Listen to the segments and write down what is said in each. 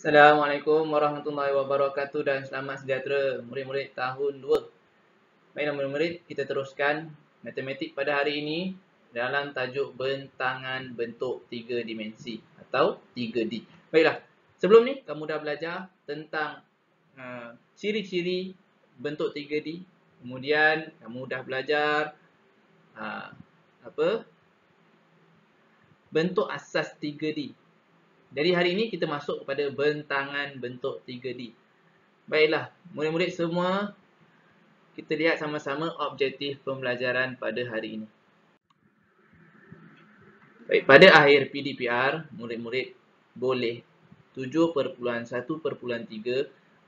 Assalamualaikum warahmatullahi wabarakatuh dan selamat sejahtera murid-murid tahun 2. Baiklah murid-murid, kita teruskan matematik pada hari ini dalam tajuk bentangan bentuk 3 dimensi atau 3D. Baiklah, sebelum ni kamu dah belajar tentang ciri-ciri bentuk 3D. Kemudian kamu dah belajar bentuk asas 3D. Jadi hari ini kita masuk kepada bentangan bentuk 3D. Baiklah, murid-murid semua, kita lihat sama-sama objektif pembelajaran pada hari ini. Baik, pada akhir PDPR, murid-murid boleh 7.1.3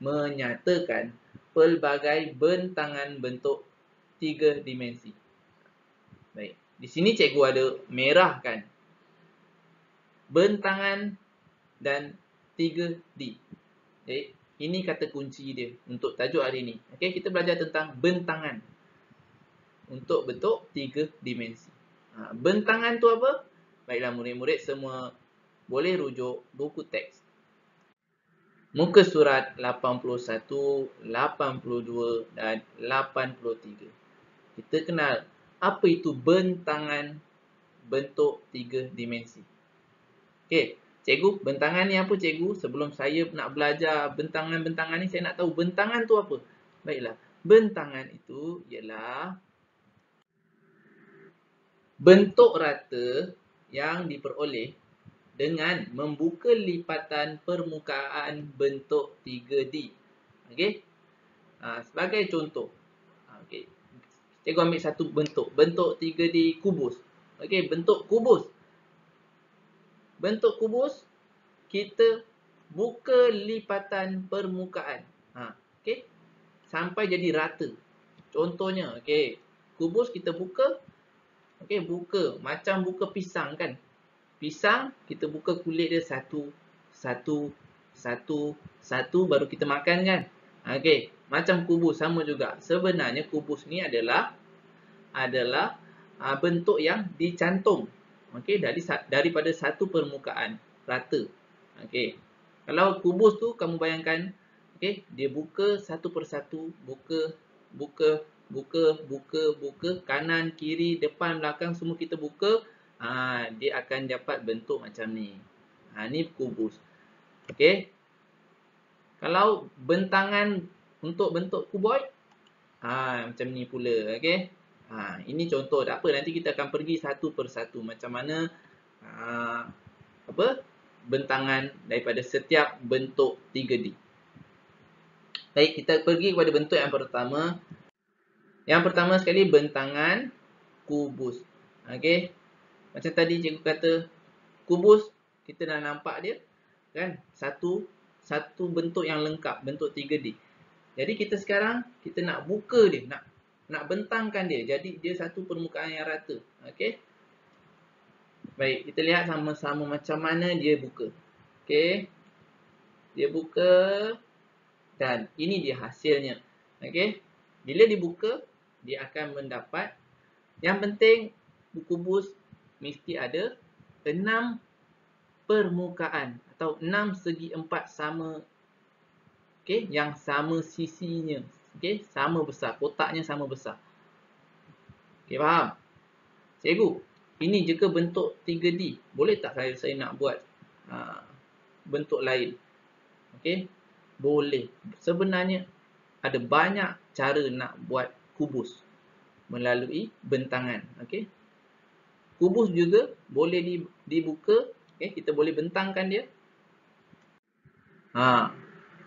menyatakan pelbagai bentangan bentuk 3 dimensi. Baik, di sini cikgu ada merahkan bentangan dan 3D. Jadi, ini kata kunci dia untuk tajuk hari ini. Okey, kita belajar tentang bentangan untuk bentuk 3 dimensi. Bentangan tu apa? Baiklah murid-murid semua boleh rujuk buku teks. Muka surat 81, 82 dan 83. Kita kenal apa itu bentangan bentuk 3 dimensi. Okey, cikgu, bentangan ni apa cikgu? Sebelum saya nak belajar bentangan-bentangan ni, saya nak tahu bentangan tu apa. Baiklah, bentangan itu ialah bentuk rata yang diperoleh dengan membuka lipatan permukaan bentuk 3D. Okey? Sebagai contoh. Okey. Cikgu ambil satu bentuk. Bentuk 3D kubus. Okey, bentuk kubus. Bentuk kubus, kita buka lipatan permukaan. Okey? Sampai jadi rata. Contohnya, okey, kubus kita buka. Okey, buka macam buka pisang kan? Pisang kita buka kulit dia satu baru kita makan kan? Okey, macam kubus sama juga. Sebenarnya kubus ni adalah bentuk yang dicantum. Okey, daripada satu permukaan rata. Okey. Kalau kubus tu kamu bayangkan, okey, dia buka satu persatu, buka, kanan, kiri, depan, belakang semua kita buka, dia akan dapat bentuk macam ni. Ni kubus. Okey. Kalau bentangan untuk bentuk kuboid, macam ni pula, okey. Ini contoh, tak apa, nanti kita akan pergi satu persatu macam mana bentangan daripada setiap bentuk 3D. Baik, kita pergi kepada bentuk yang pertama. Yang pertama sekali, bentangan kubus. Okey. Macam tadi cikgu kata, kubus kita dah nampak dia kan, satu bentuk yang lengkap, bentuk 3D. Jadi kita sekarang kita nak buka dia, nak bentangkan dia jadi dia satu permukaan yang rata. Okey. Baik, kita lihat sama-sama macam mana dia buka. Okey. Dia buka dan ini dia hasilnya. Okey. Bila dibuka, dia akan mendapat, yang penting kubus mesti ada 6 permukaan atau 6 segi 4 sama. Okey, yang sama sisinya. Okey, sama besar, kotaknya sama besar. Okey, faham? Cikgu, ini jika bentuk 3D, boleh tak saya nak buat bentuk lain? Okey, boleh. Sebenarnya ada banyak cara nak buat kubus melalui bentangan. Okey. Kubus juga boleh dibuka. Okey, kita boleh bentangkan dia.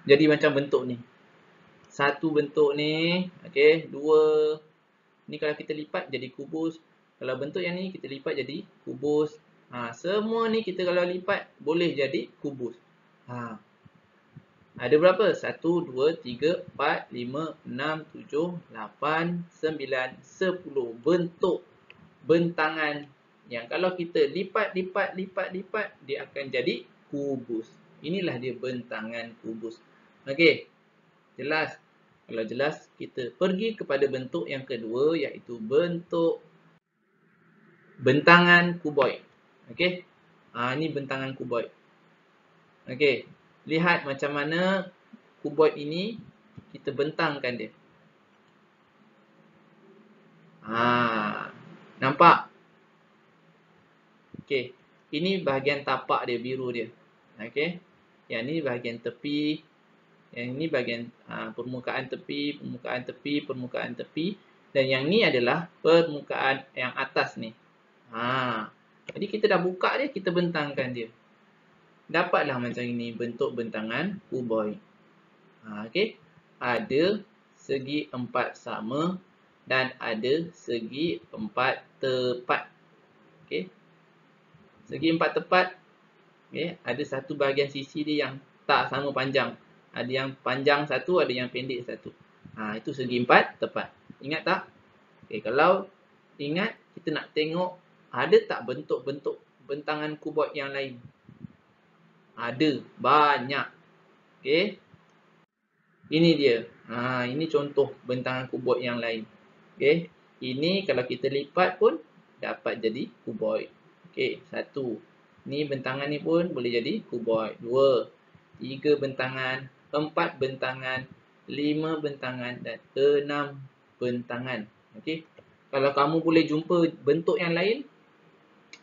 Jadi macam bentuk ni. Satu bentuk ni, okey, dua. Ni kalau kita lipat jadi kubus. Kalau bentuk yang ni kita lipat jadi kubus. Semua ni kita kalau lipat boleh jadi kubus. Ada berapa? 1, 2, 3, 4, 5, 6, 7, 8, 9, 10 bentuk bentangan yang kalau kita lipat, dia akan jadi kubus. Inilah dia bentangan kubus. Okey. Jelas? Kalau jelas, kita pergi kepada bentuk yang kedua, iaitu bentuk bentangan kuboid. Okey. Ini bentangan kuboid. Okey. Lihat macam mana kuboid ini kita bentangkan dia. Nampak? Okey. Ini bahagian tapak dia, biru dia. Okey. Yang ni bahagian tepi. Yang ini bahagian permukaan tepi, permukaan tepi, permukaan tepi. Dan yang ni adalah permukaan yang atas ni. Jadi kita dah buka dia, kita bentangkan dia. Dapatlah macam ini bentuk bentangan kuboid. Okey. Ada segi 4 sama dan ada segi 4 tepat. Okey. Segi 4 tepat. Okey, ada satu bahagian sisi dia yang tak sama panjang. Ada yang panjang satu, ada yang pendek satu. Itu segi 4 tepat. Ingat tak? Okey, kalau ingat, kita nak tengok ada tak bentuk-bentuk bentangan kuboid yang lain? Ada, banyak. Okey. Ini dia. Ini contoh bentangan kuboid yang lain. Okey. Ini kalau kita lipat pun dapat jadi kuboid. Okey, 1. Ni bentangan ni pun boleh jadi kuboid. 2, 3 bentangan, 4 bentangan, 5 bentangan dan 6 bentangan. Okey. Kalau kamu boleh jumpa bentuk yang lain,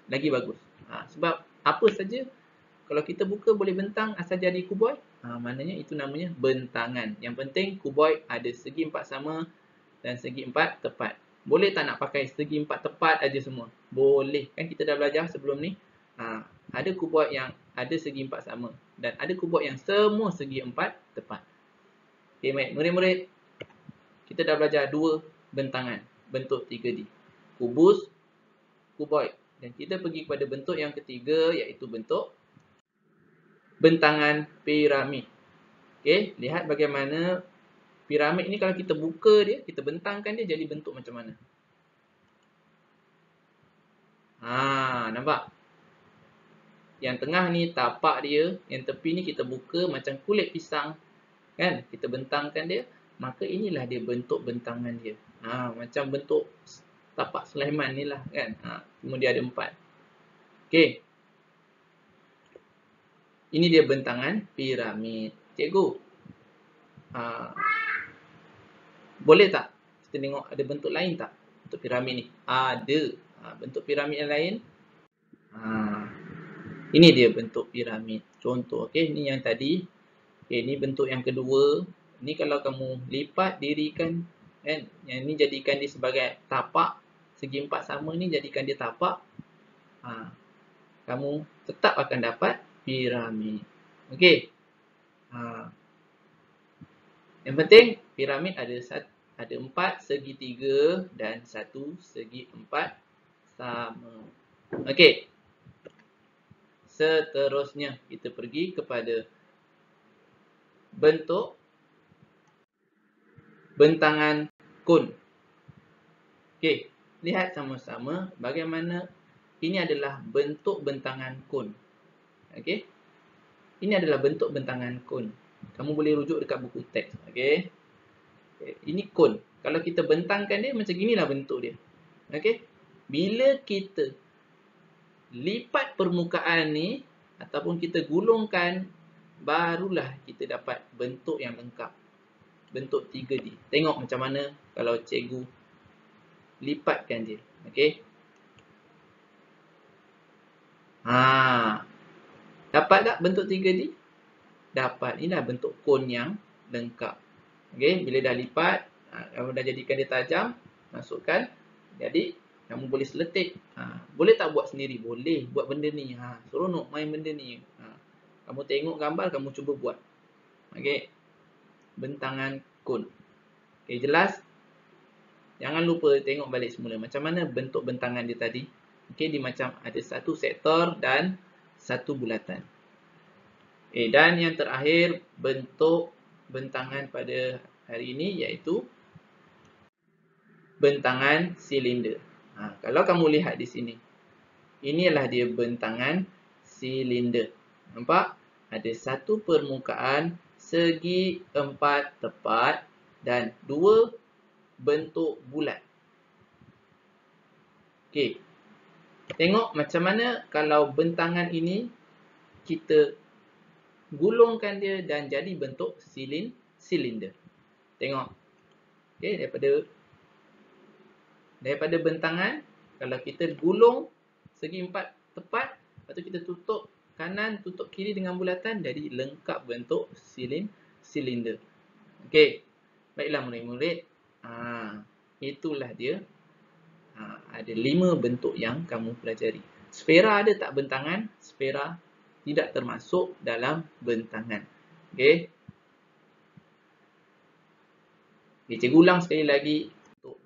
lagi bagus. Sebab apa saja kalau kita buka boleh bentang asal jadi kuboid, maknanya itu namanya bentangan. Yang penting kuboid ada segi 4 sama dan segi 4 tepat. Boleh tak nak pakai segi 4 tepat aja semua? Boleh. Kan kita dah belajar sebelum ni. Ada kuboid yang ada segi 4 sama dan ada kuboid yang semua segi 4 tepat. Okey, baik. Murid-murid, kita dah belajar 2 bentangan bentuk 3D. Kubus, kuboid. Dan kita pergi kepada bentuk yang ketiga, iaitu bentuk bentangan piramid. Okey, lihat bagaimana piramid ni kalau kita buka dia, kita bentangkan dia jadi bentuk macam mana. Nampak? Yang tengah ni tapak dia, yang tepi ni kita buka macam kulit pisang. Kan? Kita bentangkan dia, maka inilah dia bentuk bentangan dia. Macam bentuk tapak Sulaiman ni lah kan. Cuma dia ada 4. Okey. Ini dia bentangan piramid. Cikgu, boleh tak kita tengok ada bentuk lain tak untuk piramid ni? Ada. Bentuk piramid yang lain. Ini dia bentuk piramid. Contoh. Okey, ni yang tadi. Okey, ni bentuk yang kedua. Ni kalau kamu lipat dirikan, kan? Yang ni jadikan dia sebagai tapak. Segi 4 sama ni jadikan dia tapak. Kamu tetap akan dapat piramid. Okey. Yang penting piramid ada 4 segi 3 dan 1 segi 4 sama. Okey. Seterusnya kita pergi kepada bentuk bentangan kun. Okey, lihat sama-sama bagaimana ini adalah bentuk bentangan kun. Okey. Ini adalah bentuk bentangan kun. Kamu boleh rujuk dekat buku teks. Okey. Ini kun. Kalau kita bentangkan dia macam inilah bentuk dia. Okey. Bila kita lipat permukaan ni ataupun kita gulungkan, barulah kita dapat bentuk yang lengkap. Bentuk 3D. Tengok macam mana kalau cikgu lipatkan dia. Okey. Dapat tak bentuk 3D? Dapat. Inilah bentuk kon yang lengkap. Okey, bila dah lipat, kamu dah jadikan dia tajam, masukkan. Jadi kamu boleh seletik. Boleh tak buat sendiri? Boleh. Buat benda ni. Seronok main benda ni. Kamu tengok gambar, kamu cuba buat. Okey. Bentangan kun. Okey, jelas? Jangan lupa tengok balik semula. Macam mana bentuk bentangan dia tadi. Okey, dia macam ada satu sektor dan satu bulatan. Dan yang terakhir, bentuk bentangan pada hari ini iaitu bentangan silinder. Kalau kamu lihat di sini, inilah dia bentangan silinder. Nampak? Ada satu permukaan segi 4 tepat dan 2 bentuk bulat. Okey. Tengok macam mana kalau bentangan ini kita gulungkan dia dan jadi bentuk silinder. Tengok. Okey, daripada bentangan, kalau kita gulung segi empat tepat, lepas tu kita tutup kanan, tutup kiri dengan bulatan, jadi lengkap bentuk silinder. Okey. Baiklah murid-murid. Itulah dia. Ada 5 bentuk yang kamu pelajari. Sfera ada tak bentangan? Sfera tidak termasuk dalam bentangan. Okey. Okay, cikgu ulang sekali lagi untuk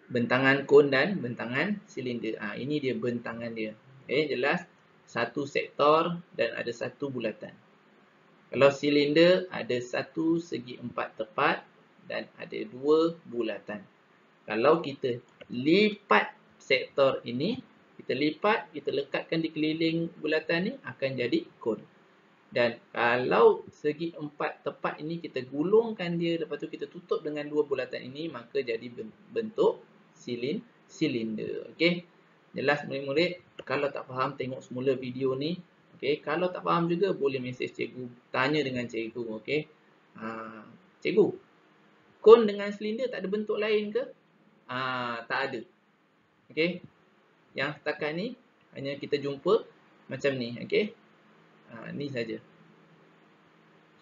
bentangan kon dan bentangan silinder. Ini dia bentangan dia. Okay, jelas. Satu sektor dan ada satu bulatan. Kalau silinder ada satu segi empat tepat dan ada 2 bulatan. Kalau kita lipat sektor ini, kita lipat, kita lekatkan di keliling bulatan ni, akan jadi kon. Dan kalau segi empat tepat ini kita gulungkan dia, lepas tu kita tutup dengan 2 bulatan ini, maka jadi bentuk silinder. Okey. Jelas murid-murid? Kalau tak faham, tengok semula video ni. Okey. Kalau tak faham juga, boleh mesej cikgu, tanya dengan cikgu. Okey. Cikgu, kon dengan silinder tak ada bentuk lain ke? Tak ada. Okey. Yang setakat ni hanya kita jumpa macam ni. Okey. Ni saja.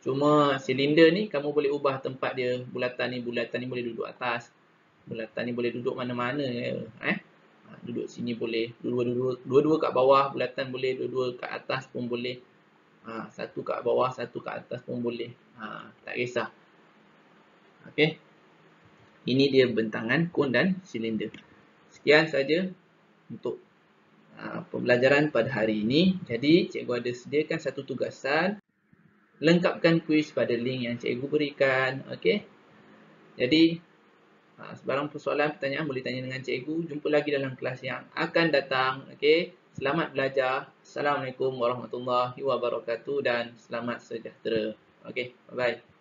Cuma silinder ni kamu boleh ubah tempat dia. Bulatan ni boleh duduk atas. Bulatan ni boleh duduk mana-mana. Duduk sini boleh. Dua-dua kat bawah. Bulatan boleh. Dua-dua kat atas pun boleh. Satu kat bawah, satu kat atas pun boleh. Tak kisah. Okey. Ini dia bentangan kon dan silinder. Sekian saja untuk pembelajaran pada hari ini. Jadi, cikgu ada sediakan satu tugasan. Lengkapkan kuis pada link yang cikgu berikan. Okey. Jadi, sebarang persoalan, pertanyaan boleh tanya dengan cikgu. Jumpa lagi dalam kelas yang akan datang. Okey. Selamat belajar. Assalamualaikum warahmatullahi wabarakatuh dan selamat sejahtera. Okey. Bye-bye.